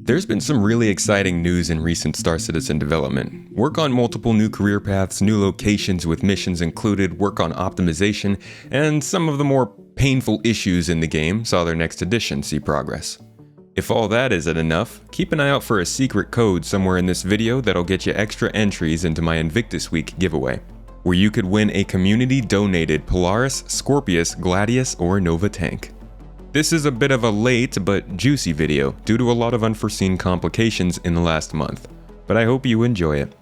There's been some really exciting news in recent Star Citizen development. Work on multiple new career paths, new locations with missions included, work on optimization, and some of the more painful issues in the game saw their next edition see progress. If all that isn't enough, keep an eye out for a secret code somewhere in this video that'll get you extra entries into my Invictus Week giveaway, where you could win a community-donated Polaris, Scorpius, Gladius, or Nova tank. This is a bit of a late but juicy video due to a lot of unforeseen complications in the last month, but I hope you enjoy it.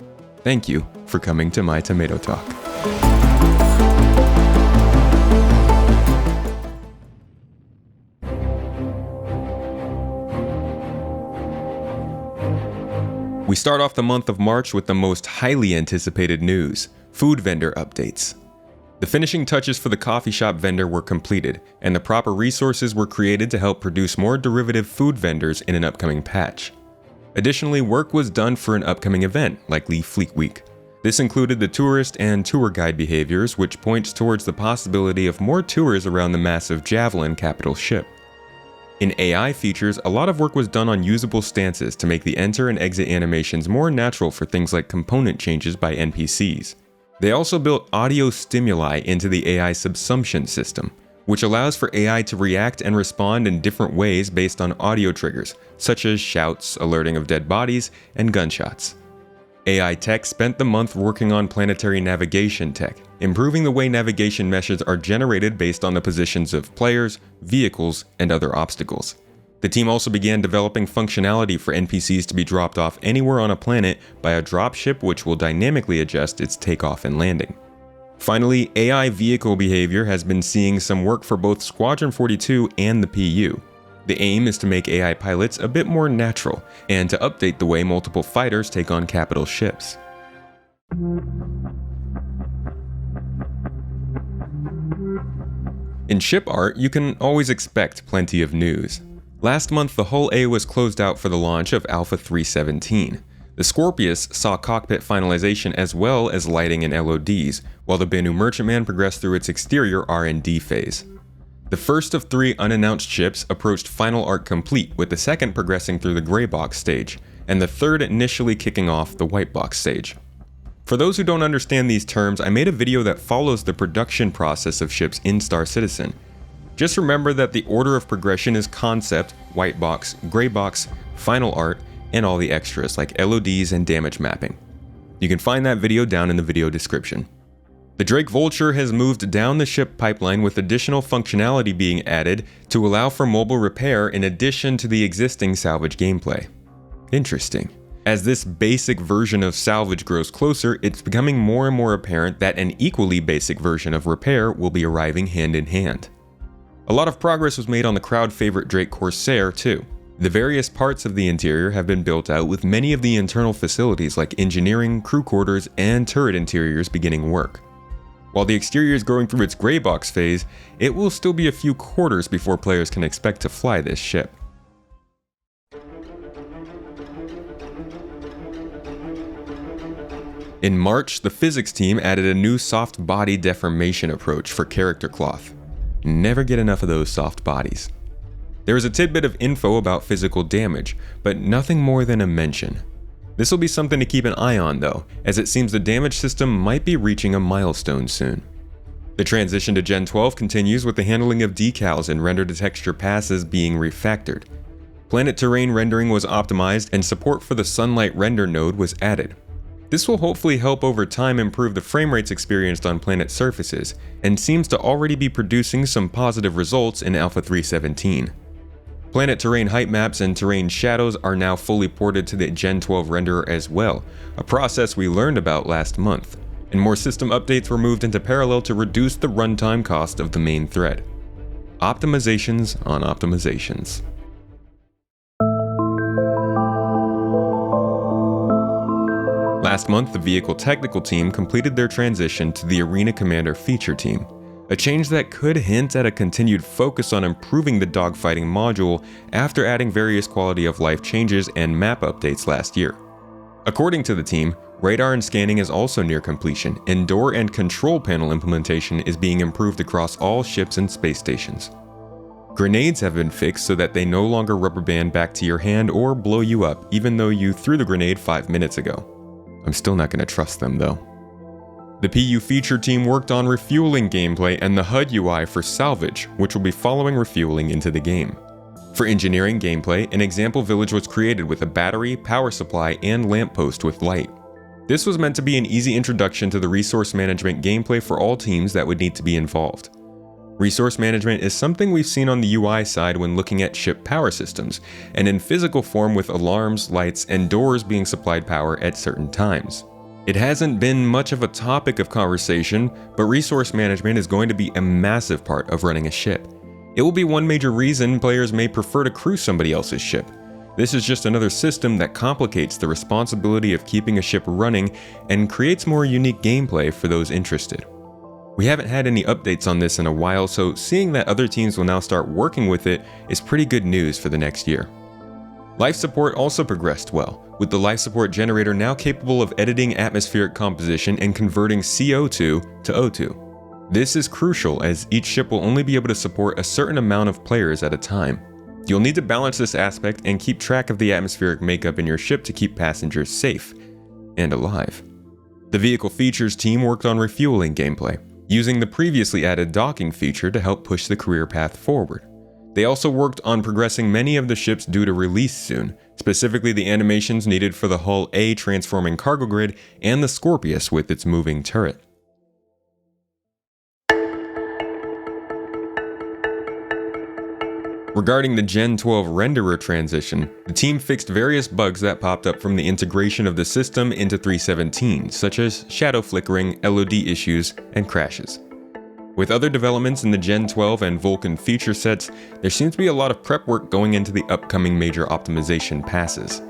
Thank you for coming to my Tomato Talk. We start off the month of March with the most highly anticipated news: food vendor updates. The finishing touches for the coffee shop vendor were completed, and the proper resources were created to help produce more derivative food vendors in an upcoming patch. Additionally, work was done for an upcoming event, likely Fleet Week. This included the tourist and tour guide behaviors, which points towards the possibility of more tours around the massive Javelin capital ship. In AI features, a lot of work was done on usable stances to make the enter and exit animations more natural for things like component changes by NPCs. They also built audio stimuli into the AI subsumption system, which allows for AI to react and respond in different ways based on audio triggers, such as shouts, alerting of dead bodies, and gunshots. AI Tech spent the month working on planetary navigation tech, improving the way navigation meshes are generated based on the positions of players, vehicles, and other obstacles. The team also began developing functionality for NPCs to be dropped off anywhere on a planet by a dropship, which will dynamically adjust its takeoff and landing. Finally, AI vehicle behavior has been seeing some work for both Squadron 42 and the PU. The aim is to make AI pilots a bit more natural, and to update the way multiple fighters take on capital ships. In ship art, you can always expect plenty of news. Last month, the Hull A was closed out for the launch of Alpha 317. The Scorpius saw cockpit finalization as well as lighting and LODs, while the Bennu Merchantman progressed through its exterior R&D phase. The first of 3 unannounced ships approached final art complete, with the second progressing through the gray box stage, and the third initially kicking off the white box stage. For those who don't understand these terms, I made a video that follows the production process of ships in Star Citizen. Just remember that the order of progression is concept, white box, gray box, final art, and all the extras like LODs and damage mapping. You can find that video down in the video description. The Drake Vulture has moved down the ship pipeline with additional functionality being added to allow for mobile repair in addition to the existing salvage gameplay. Interesting. As this basic version of salvage grows closer, it's becoming more and more apparent that an equally basic version of repair will be arriving hand in hand. A lot of progress was made on the crowd favorite Drake Corsair too. The various parts of the interior have been built out, with many of the internal facilities like engineering, crew quarters, and turret interiors beginning work. While the exterior is going through its gray box phase, it will still be a few quarters before players can expect to fly this ship. In March, the physics team added a new soft body deformation approach for character cloth. Never get enough of those soft bodies. There is a tidbit of info about physical damage, but nothing more than a mention. This will be something to keep an eye on though, as it seems the damage system might be reaching a milestone soon. The transition to Gen 12 continues with the handling of decals and render-to-texture passes being refactored. Planet terrain rendering was optimized, and support for the sunlight render node was added. This will hopefully help over time improve the frame rates experienced on planet surfaces, and seems to already be producing some positive results in Alpha 317. Planet terrain height maps and terrain shadows are now fully ported to the Gen 12 renderer as well, a process we learned about last month, and more system updates were moved into parallel to reduce the runtime cost of the main thread. Optimizations on optimizations. Last month, the vehicle technical team completed their transition to the Arena Commander feature team, a change that could hint at a continued focus on improving the dogfighting module after adding various quality of life changes and map updates last year. According to the team, radar and scanning is also near completion, and door and control panel implementation is being improved across all ships and space stations. Grenades have been fixed so that they no longer rubber band back to your hand or blow you up even though you threw the grenade 5 minutes ago. I'm still not going to trust them though. The PU feature team worked on refueling gameplay and the HUD UI for salvage, which will be following refueling into the game. For engineering gameplay, an example village was created with a battery, power supply, and lamppost with light. This was meant to be an easy introduction to the resource management gameplay for all teams that would need to be involved. Resource management is something we've seen on the UI side when looking at ship power systems, and in physical form with alarms, lights, and doors being supplied power at certain times. It hasn't been much of a topic of conversation, but resource management is going to be a massive part of running a ship. It will be one major reason players may prefer to crew somebody else's ship. This is just another system that complicates the responsibility of keeping a ship running and creates more unique gameplay for those interested. We haven't had any updates on this in a while, so seeing that other teams will now start working with it is pretty good news for the next year. Life support also progressed well, with the life support generator now capable of editing atmospheric composition and converting CO2 to O2. This is crucial as each ship will only be able to support a certain amount of players at a time. You'll need to balance this aspect and keep track of the atmospheric makeup in your ship to keep passengers safe and alive. The vehicle features team worked on refueling gameplay, using the previously added docking feature to help push the career path forward. They also worked on progressing many of the ships due to release soon, specifically the animations needed for the Hull A transforming cargo grid and the Scorpius with its moving turret. Regarding the Gen 12 renderer transition, the team fixed various bugs that popped up from the integration of the system into 3.17, such as shadow flickering, LOD issues, and crashes. With other developments in the Gen 12 and Vulkan feature sets, there seems to be a lot of prep work going into the upcoming major optimization passes.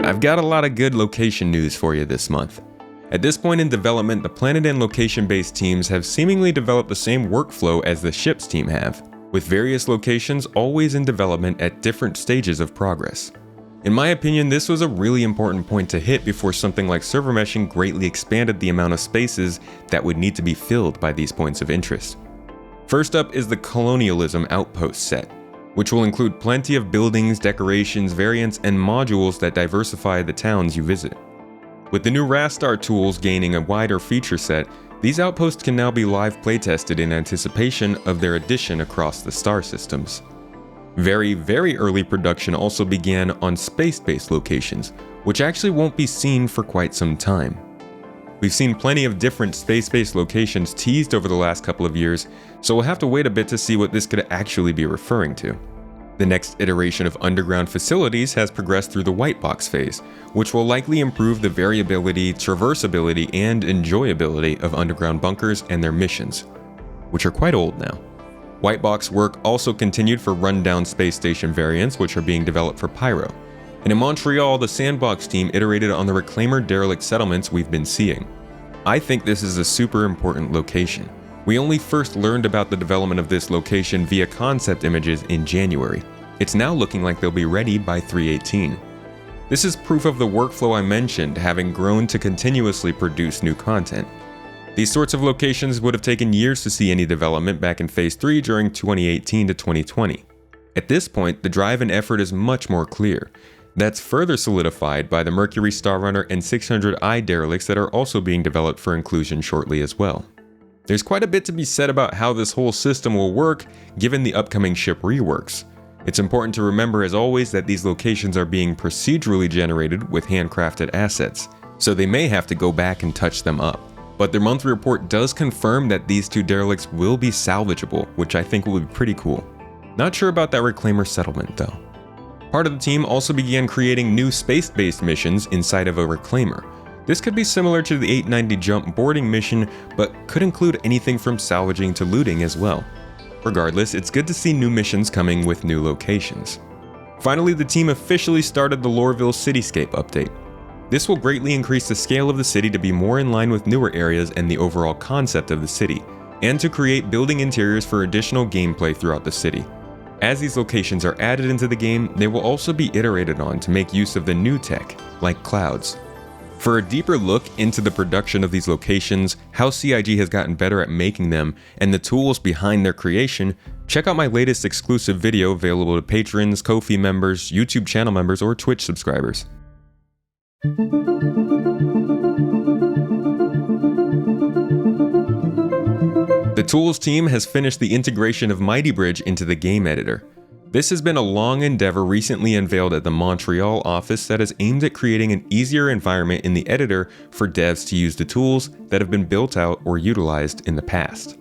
I've got a lot of good location news for you this month. At this point in development, the planet and location-based teams have seemingly developed the same workflow as the ships team have, with various locations always in development at different stages of progress. In my opinion, this was a really important point to hit before something like server meshing greatly expanded the amount of spaces that would need to be filled by these points of interest. First up is the Colonialism Outpost set, which will include plenty of buildings, decorations, variants, and modules that diversify the towns you visit. With the new Rastar tools gaining a wider feature set, these outposts can now be live playtested in anticipation of their addition across the star systems. Very early production also began on space-based locations, which actually won't be seen for quite some time. We've seen plenty of different space-based locations teased over the last couple of years, so we'll have to wait a bit to see what this could actually be referring to. The next iteration of underground facilities has progressed through the white box phase, which will likely improve the variability, traversability, and enjoyability of underground bunkers and their missions, which are quite old now. White box work also continued for rundown space station variants, which are being developed for Pyro. And in Montreal, the Sandbox team iterated on the Reclaimer derelict settlements we've been seeing. I think this is a super important location. We only first learned about the development of this location via concept images in January. It's now looking like they'll be ready by 3.18. This is proof of the workflow I mentioned having grown to continuously produce new content. These sorts of locations would have taken years to see any development back in Phase 3 during 2018 to 2020. At this point, the drive and effort is much more clear. That's further solidified by the Mercury Starrunner and 600i derelicts that are also being developed for inclusion shortly as well. There's quite a bit to be said about how this whole system will work given the upcoming ship reworks. It's important to remember as always that these locations are being procedurally generated with handcrafted assets, so they may have to go back and touch them up. But their monthly report does confirm that these two derelicts will be salvageable, which I think will be pretty cool. Not sure about that Reclaimer settlement though. Part of the team also began creating new space-based missions inside of a Reclaimer. This could be similar to the 890 jump boarding mission, but could include anything from salvaging to looting as well. Regardless, it's good to see new missions coming with new locations. Finally, the team officially started the Loreville Cityscape update. This will greatly increase the scale of the city to be more in line with newer areas and the overall concept of the city, and to create building interiors for additional gameplay throughout the city. As these locations are added into the game, they will also be iterated on to make use of the new tech, like clouds. For a deeper look into the production of these locations, how CIG has gotten better at making them, and the tools behind their creation, check out my latest exclusive video available to patrons, Ko-fi members, YouTube channel members, or Twitch subscribers. The Tools team has finished the integration of Mighty Bridge into the game editor. This has been a long endeavor recently unveiled at the Montreal office that is aimed at creating an easier environment in the editor for devs to use the tools that have been built out or utilized in the past.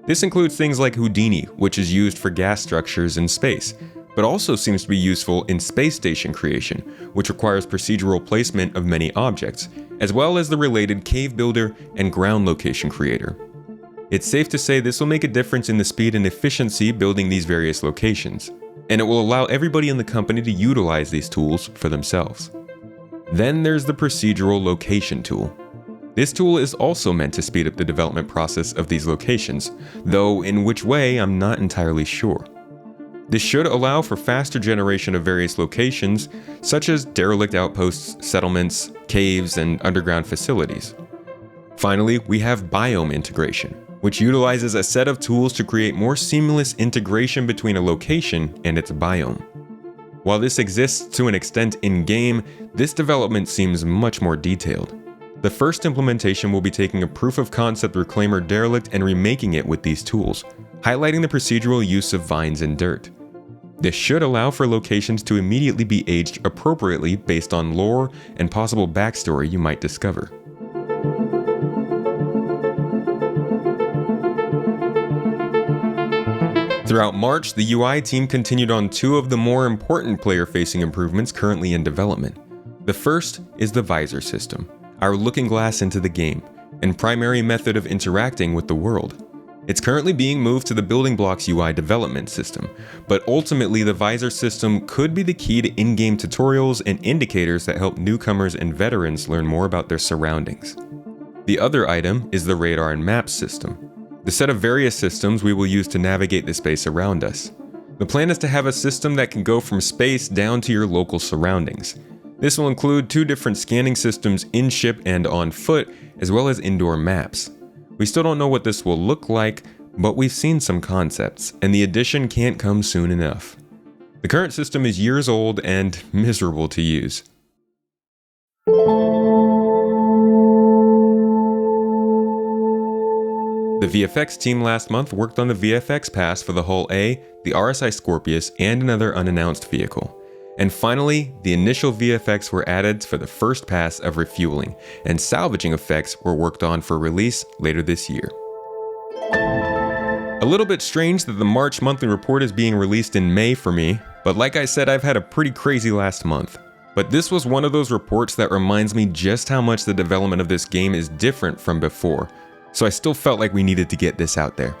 This includes things like Houdini, which is used for gas structures in space, but also seems to be useful in space station creation, which requires procedural placement of many objects, as well as the related cave builder and ground location creator. It's safe to say this will make a difference in the speed and efficiency building these various locations, and it will allow everybody in the company to utilize these tools for themselves. Then there's the procedural location tool. This tool is also meant to speed up the development process of these locations, though in which way I'm not entirely sure. This should allow for faster generation of various locations, such as derelict outposts, settlements, caves, and underground facilities. Finally, we have biome integration, which utilizes a set of tools to create more seamless integration between a location and its biome. While this exists to an extent in-game, this development seems much more detailed. The first implementation will be taking a proof of concept reclaimer derelict and remaking it with these tools, highlighting the procedural use of vines and dirt. This should allow for locations to immediately be aged appropriately based on lore and possible backstory you might discover. Throughout March, the UI team continued on two of the more important player-facing improvements currently in development. The first is the visor system, our looking glass into the game, and primary method of interacting with the world. It's currently being moved to the Building Blocks UI development system, but ultimately the visor system could be the key to in-game tutorials and indicators that help newcomers and veterans learn more about their surroundings. The other item is the radar and map system, the set of various systems we will use to navigate the space around us. The plan is to have a system that can go from space down to your local surroundings. This will include two different scanning systems in-ship and on foot, as well as indoor maps. We still don't know what this will look like, but we've seen some concepts, and the addition can't come soon enough. The current system is years old and miserable to use. The VFX team last month worked on the VFX pass for the Hull A, the RSI Scorpius, and another unannounced vehicle. And finally, the initial VFX were added for the first pass of refueling, and salvaging effects were worked on for release later this year. A little bit strange that the March monthly report is being released in May for me, but like I said, I've had a pretty crazy last month. But this was one of those reports that reminds me just how much the development of this game is different from before, so I still felt like we needed to get this out there.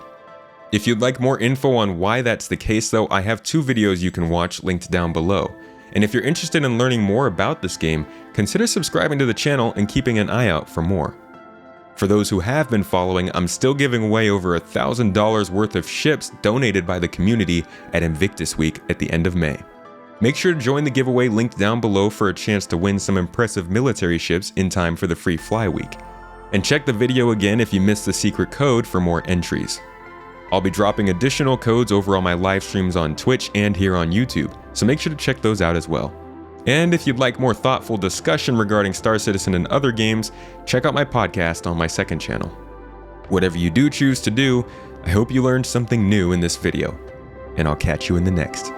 If you'd like more info on why that's the case though, I have two videos you can watch linked down below. And if you're interested in learning more about this game, consider subscribing to the channel and keeping an eye out for more. For those who have been following, I'm still giving away over $1,000 worth of ships donated by the community at Invictus Week at the end of May. Make sure to join the giveaway linked down below for a chance to win some impressive military ships in time for the free fly week. And check the video again if you missed the secret code for more entries. I'll be dropping additional codes over on my live streams on Twitch and here on YouTube, so make sure to check those out as well. And if you'd like more thoughtful discussion regarding Star Citizen and other games, check out my podcast on my second channel. Whatever you do choose to do, I hope you learned something new in this video, and I'll catch you in the next.